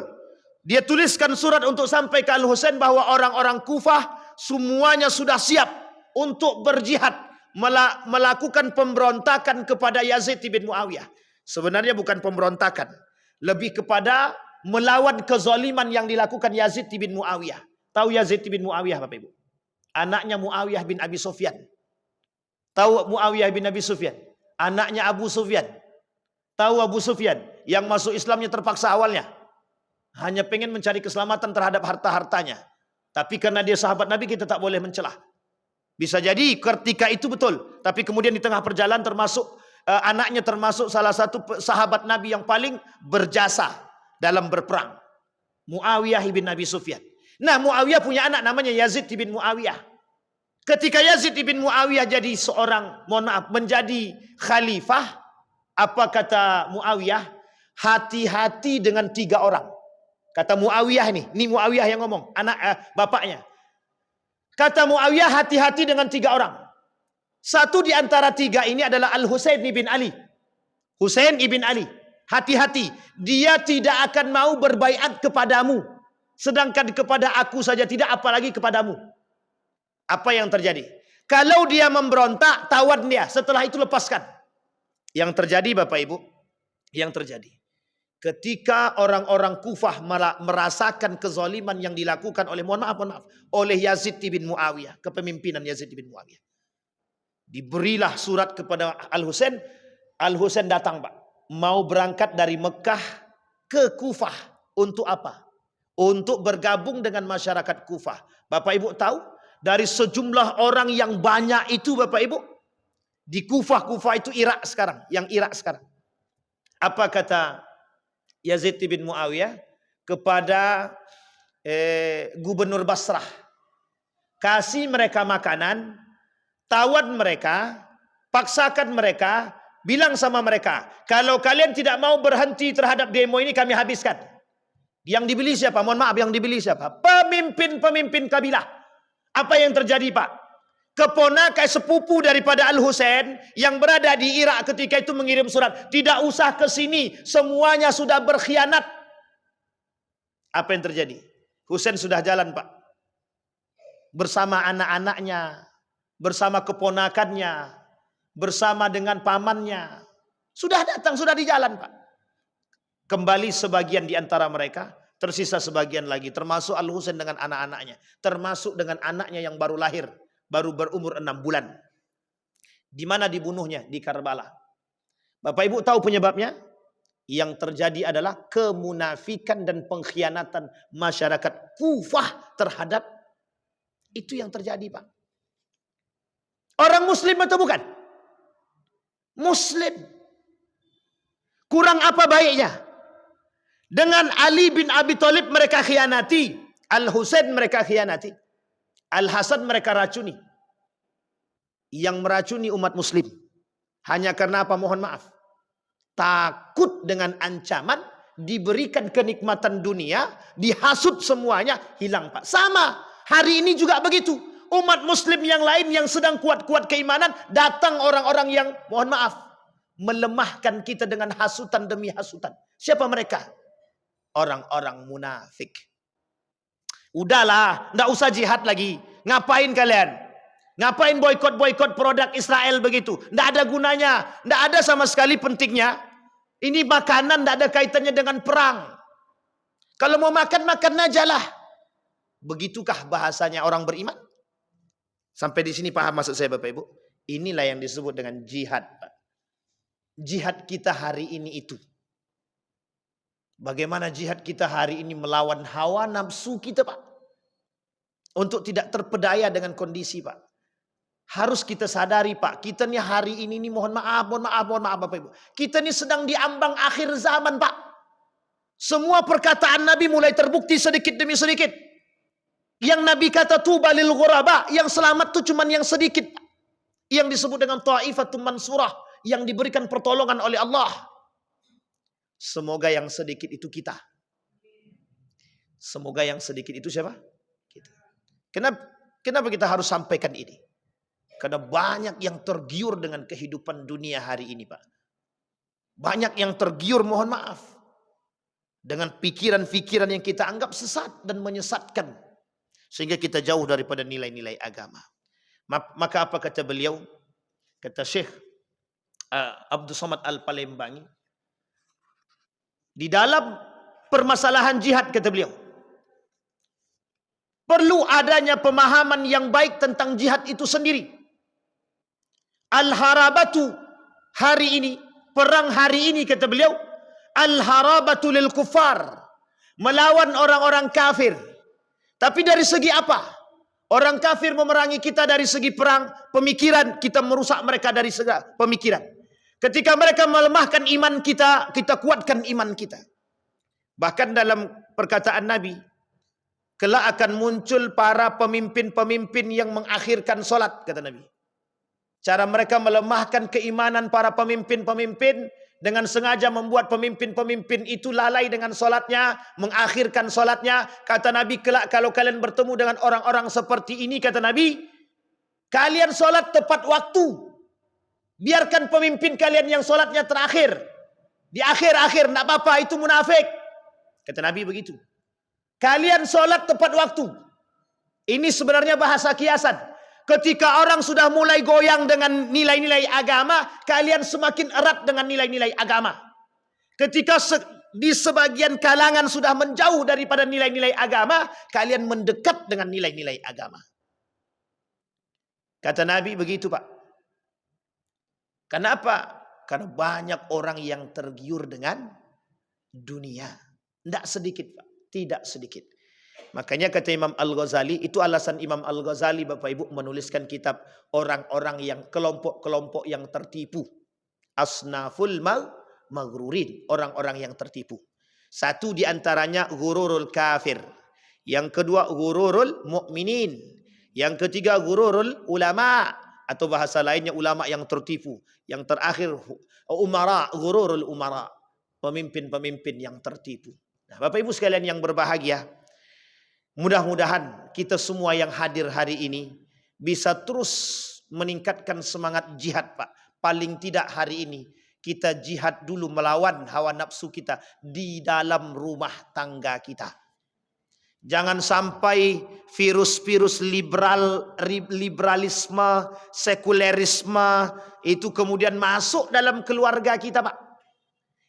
Dia tuliskan surat untuk sampai ke Al-Husain bahwa orang-orang Kufah semuanya sudah siap untuk berjihad, melakukan pemberontakan kepada Yazid bin Muawiyah. Sebenarnya bukan pemberontakan, lebih kepada melawan kezaliman yang dilakukan Yazid bin Muawiyah. Tahu Yazid bin Muawiyah, Bapak Ibu? Anaknya Muawiyah bin Abi Sufyan. Tahu Muawiyah bin Abi Sufyan? Anaknya Abu Sufyan. Tahu Abu Sufyan yang masuk Islamnya terpaksa awalnya. Hanya pengen mencari keselamatan terhadap harta-hartanya. Tapi karena dia sahabat Nabi, kita tak boleh mencelah. Bisa jadi ketika itu betul. Tapi kemudian di tengah perjalanan anaknya termasuk salah satu sahabat Nabi yang paling berjasa dalam berperang. Muawiyah bin Abi Sufyan. Nah, Muawiyah punya anak namanya Yazid bin Muawiyah. Ketika Yazid bin Muawiyah jadi menjadi khalifah, apa kata Muawiyah? Hati-hati dengan 3 orang. Kata Muawiyah ini Muawiyah yang ngomong, bapaknya. Kata Muawiyah, hati-hati dengan 3 orang. Satu di antara 3 ini adalah Al-Husain bin Ali. Husain ibn Ali. Hati-hati, dia tidak akan mau berbaiat kepadamu. Sedangkan kepada aku saja tidak, apalagi kepadamu. Apa yang terjadi? Kalau dia memberontak, tawan dia. Setelah itu lepaskan. Yang terjadi, Bapak Ibu, yang terjadi, ketika orang-orang Kufah merasakan kezaliman yang dilakukan oleh, mohon maaf, oleh Yazid bin Muawiyah, kepemimpinan Yazid bin Muawiyah, diberilah surat kepada Al-Husain. Al-Husain datang, Pak, mau berangkat dari Mekah ke Kufah. Untuk apa? Untuk bergabung dengan masyarakat Kufah. Bapak Ibu tahu, dari sejumlah orang yang banyak itu, Bapak Ibu, di Kufah itu Irak sekarang, yang Irak sekarang. Apa kata Yazid bin Muawiyah kepada gubernur Basrah? Kasih mereka makanan, tawan mereka, paksakan mereka, bilang sama mereka, kalau kalian tidak mau berhenti terhadap demo ini, kami habiskan. Yang dibeli siapa? Mohon maaf, yang dibeli siapa? Pemimpin kabilah. Apa yang terjadi, Pak? Keponakan sepupu daripada Al-Husain yang berada di Irak ketika itu mengirim surat, tidak usah ke sini, semuanya sudah berkhianat. Apa yang terjadi? Husain sudah jalan, Pak, bersama anak-anaknya, bersama keponakannya, bersama dengan pamannya. Sudah datang, sudah di jalan, Pak. Kembali sebagian di antara mereka, tersisa sebagian lagi, termasuk Al-Husain dengan anak-anaknya, termasuk dengan anaknya yang baru lahir, baru berumur 6 bulan. Di mana dibunuhnya? Di Karbala. Bapak Ibu tahu penyebabnya? Yang terjadi adalah kemunafikan dan pengkhianatan masyarakat Kufah terhadap itu yang terjadi, Pak. Orang Muslim atau bukan? Muslim. Kurang apa baiknya? Dengan Ali bin Abi Thalib mereka khianati, Al-Husain mereka khianati, Al-Hasan mereka racuni. Yang meracuni umat Muslim hanya karena apa? Mohon maaf, takut dengan ancaman diberikan kenikmatan dunia, dihasut semuanya, hilang, Pak. Sama hari ini juga begitu. Umat Muslim yang lain yang sedang kuat-kuat keimanan, datang orang-orang yang, mohon maaf, melemahkan kita dengan hasutan demi hasutan. Siapa mereka? Orang-orang munafik. Udahlah, nggak usah jihad lagi. Ngapain kalian? Ngapain boykot produk Israel begitu? Nggak ada gunanya, nggak ada sama sekali pentingnya. Ini makanan nggak ada kaitannya dengan perang. Kalau mau makan, makan aja lah. Begitukah bahasanya orang beriman? Sampai di sini paham maksud saya Bapak Ibu? Inilah yang disebut dengan jihad, Pak. Jihad kita hari ini itu. Bagaimana jihad kita hari ini melawan hawa nafsu kita, Pak? Untuk tidak terpedaya dengan kondisi, Pak. Harus kita sadari, Pak. Kita nih hari ini nih mohon maaf Bapak Ibu. Kita nih sedang diambang akhir zaman, Pak. Semua perkataan Nabi mulai terbukti sedikit demi sedikit. Yang Nabi kata tuba lil ghuraba, yang selamat tuh cuman yang sedikit. Yang disebut dengan ta'ifatum mansurah, yang diberikan pertolongan oleh Allah. Semoga yang sedikit itu kita. Semoga yang sedikit itu siapa? Kita. Kenapa kita harus sampaikan ini? Karena banyak yang tergiur dengan kehidupan dunia hari ini, Pak. Banyak yang tergiur, mohon maaf, dengan pikiran-pikiran yang kita anggap sesat dan menyesatkan. Sehingga kita jauh daripada nilai-nilai agama. Maka apa kata beliau? Kata Syekh Abdul Somad Al-Palembangi. Di dalam permasalahan jihad, kata beliau, perlu adanya pemahaman yang baik tentang jihad itu sendiri. Al-harabatu, hari ini, perang hari ini, kata beliau, al-harabatu lil kufar, melawan orang-orang kafir. Tapi dari segi apa? Orang kafir memerangi kita dari segi perang, pemikiran, kita merusak mereka dari segi pemikiran. Ketika mereka melemahkan iman kita, kita kuatkan iman kita. Bahkan dalam perkataan Nabi, kelak akan muncul para pemimpin-pemimpin yang mengakhirkan solat, kata Nabi. Cara mereka melemahkan keimanan para pemimpin-pemimpin dengan sengaja membuat pemimpin-pemimpin itu lalai dengan solatnya, mengakhirkan solatnya. Kata Nabi, kelak kalau kalian bertemu dengan orang-orang seperti ini, kata Nabi, kalian solat tepat waktu. Biarkan pemimpin kalian yang solatnya terakhir. Di akhir-akhir, tidak apa-apa, itu munafik. Kata Nabi begitu. Kalian solat tepat waktu. Ini sebenarnya bahasa kiasan. Ketika orang sudah mulai goyang dengan nilai-nilai agama, kalian semakin erat dengan nilai-nilai agama. Ketika di sebagian kalangan sudah menjauh daripada nilai-nilai agama, kalian mendekat dengan nilai-nilai agama. Kata Nabi begitu, Pak. Kenapa? Karena banyak orang yang tergiur dengan dunia. Tidak sedikit, Pak. Tidak sedikit. Makanya kata Imam Al-Ghazali, itu alasan Imam Al-Ghazali Bapak Ibu menuliskan kitab orang-orang yang kelompok-kelompok yang tertipu. Asnaful maghrurin, orang-orang yang tertipu. Satu diantaranya ghururul kafir. Yang kedua ghururul mu'minin. Yang ketiga ghururul ulama, atau bahasa lainnya ulama yang tertipu. Yang terakhir umara, ghururul umara, pemimpin-pemimpin yang tertipu. Nah, Bapak Ibu sekalian yang berbahagia, mudah-mudahan kita semua yang hadir hari ini bisa terus meningkatkan semangat jihad, Pak. Paling tidak hari ini kita jihad dulu melawan hawa nafsu kita di dalam rumah tangga kita. Jangan sampai virus-virus liberalisme, sekulerisme itu kemudian masuk dalam keluarga kita, Pak.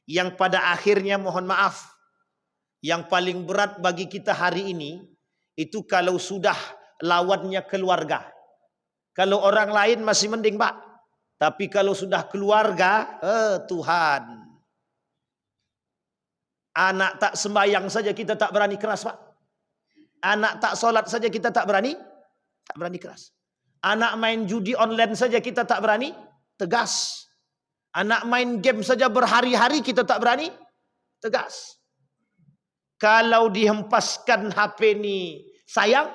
Yang pada akhirnya mohon maaf, yang paling berat bagi kita hari ini itu kalau sudah lawannya keluarga. Kalau orang lain masih mending, Pak. Tapi kalau sudah keluarga, Tuhan. Anak tak sembahyang saja kita tak berani keras, Pak. Anak tak sholat saja kita tak berani keras. Anak main judi online saja kita tak berani tegas. Anak main game saja berhari-hari kita tak berani tegas. Kalau dihempaskan HP ini sayang,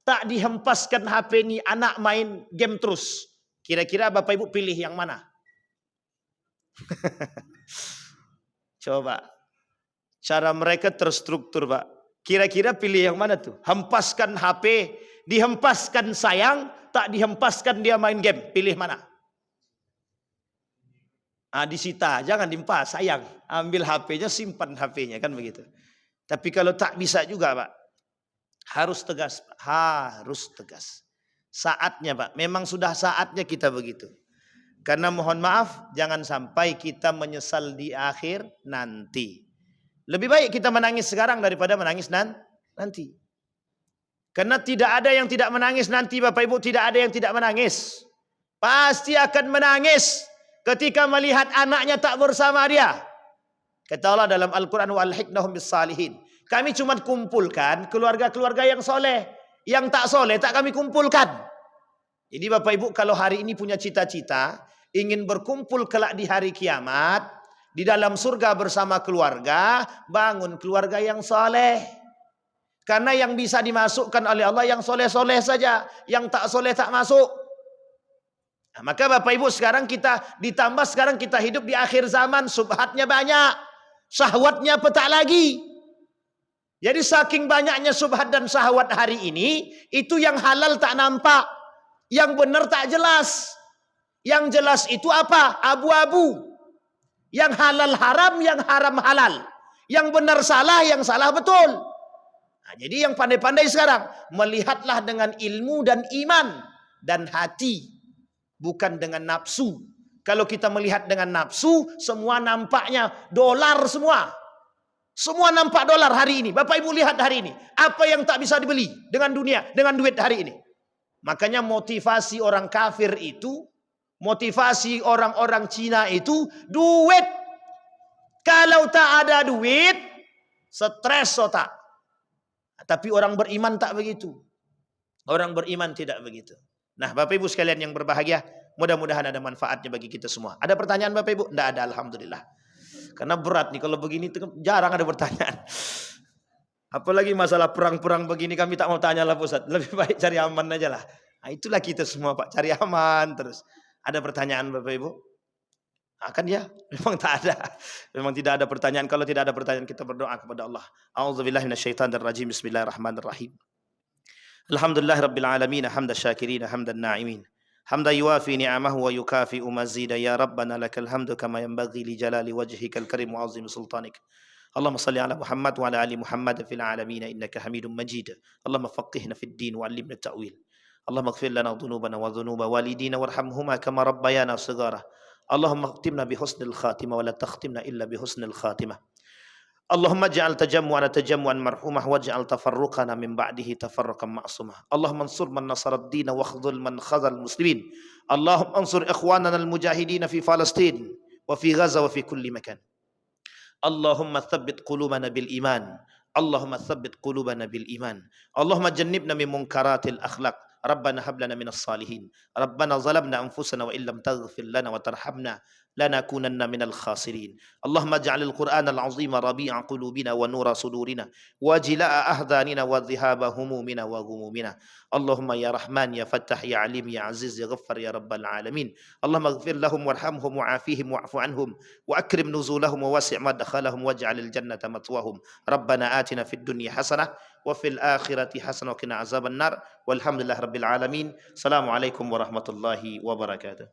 tak dihempaskan HP ini anak main game terus. Kira-kira Bapak Ibu pilih yang mana? Coba. Cara mereka terstruktur, Pak. Kira-kira pilih yang mana tuh? Hempaskan HP, dihempaskan sayang, tak dihempaskan dia main game. Pilih mana? Disita, jangan dimpas, sayang. Ambil HP-nya, simpan HP-nya, kan begitu. Tapi kalau tak bisa juga, Pak. Harus tegas, Pak. Harus tegas. Saatnya, Pak. Memang sudah saatnya kita begitu. Karena mohon maaf, jangan sampai kita menyesal di akhir nanti. Lebih baik kita menangis sekarang daripada menangis nanti. Karena tidak ada yang tidak menangis nanti, Bapak Ibu, tidak ada yang tidak menangis. Pasti akan menangis ketika melihat anaknya tak bersama dia. Kata Allah dalam Al-Quran, wa alhiqnahum bis salihin. Kami cuma kumpulkan keluarga-keluarga yang soleh. Yang tak soleh tak kami kumpulkan. Jadi Bapak Ibu, kalau hari ini punya cita-cita ingin berkumpul kelak di hari kiamat di dalam surga bersama keluarga, bangun keluarga yang soleh. Karena yang bisa dimasukkan oleh Allah yang soleh-soleh saja, yang tak soleh tak masuk. Nah, maka Bapak Ibu, sekarang kita ditambah, sekarang kita hidup di akhir zaman, subhatnya banyak, syahwatnya petak lagi. Jadi saking banyaknya subhat dan syahwat hari ini, itu yang halal tak nampak, yang benar tak jelas. Yang jelas itu apa? Abu-abu. Yang halal haram, yang haram halal. Yang benar salah, yang salah betul. Nah, jadi yang pandai-pandai sekarang, melihatlah dengan ilmu dan iman dan hati, bukan dengan nafsu. Kalau kita melihat dengan nafsu, semua nampaknya dolar semua. Semua nampak dolar hari ini. Bapak Ibu lihat hari ini. Apa yang tak bisa dibeli dengan dunia, dengan duit hari ini. Makanya motivasi orang kafir itu, motivasi orang-orang Cina itu, duit. Kalau tak ada duit, stres otak. Tapi orang beriman tak begitu. Orang beriman tidak begitu. Nah, Bapak Ibu sekalian yang berbahagia, mudah-mudahan ada manfaatnya bagi kita semua. Ada pertanyaan Bapak Ibu? Tidak ada, alhamdulillah. Karena berat nih kalau begini, jarang ada pertanyaan. Apalagi masalah perang-perang begini, kami tak mau tanya lah Ustaz. Lebih baik cari aman aja lah. Nah, itulah kita semua Pak, cari aman terus. Ada pertanyaan Bapak Ibu? Akan ya, memang tak ada. Memang tidak ada pertanyaan. Kalau tidak ada pertanyaan, kita berdoa kepada Allah. A'udzubillahi minasyaitonirrajim. Bismillahirrahmanirrahim. Alhamdulillahirabbil alamin, hamdan syakirin, hamdan na'imin. Hamdan yuwafi ni'amahu wa yukafi'u mazida. Ya Rabbana lakal hamdu kama yanbaghi li jalali wajhikal karim wa 'azimi sultanik. Allahumma salli ala Muhammad wa ala ali Muhammad fil alamin innaka Hamidum Majid. Allahumma faqihna fid din wa 'allimna at-ta'wil. Allahumma ighfir lana dhunubana wa dhunuba walidina warhamhuma kama rabbayana shighara. Allahumma khtimna bi husnil khatimah wa la takhtimna illa bi husnil khatimah. Allahumma ja'al tajammu'ana tajammu'an marhumah waj'al tafarruqana min ba'dihi tafarruqan ma'sumah. Allahumma ansur man nasara ad-din wa khudhul man khadhal muslimin. Allahumma ansur ikhwanana al-mujahidin fi Palestin wa fi Gaza wa fi kulli makan. Allahumma thabbit qulubana bil iman. Allahumma thabbit qulubana bil iman. Allahumma jannibna min munkaratil akhlaq. Rabbana hab lana minas salihin. Rabbana zalamna anfusana wa illam taghfir lana wa tarhamna lanakunanna minal khasirin. Allahumma ij'alil Qur'anal 'azima rabi'a qulubina wa nura sudurina wa jilaa'a ahdanina wa dhihaba humumina wa ghumumina. Allahumma ya Rahman ya Fattah ya Alim ya Aziz ya Ghaffar ya Rabbal alamin. Allahumma ighfir lahum warhamhum wa'afihim wa'fu anhum wa akrim nuzulahum wa wasi' madkhalahum waj'alil jannata matwahum. Rabbana atina fid dunya hasanah wa fil akhirati hasanah wa qina azaban nar. Walhamdulillah rabbil alamin. Assalamualaikum warahmatullahi wabarakatuh.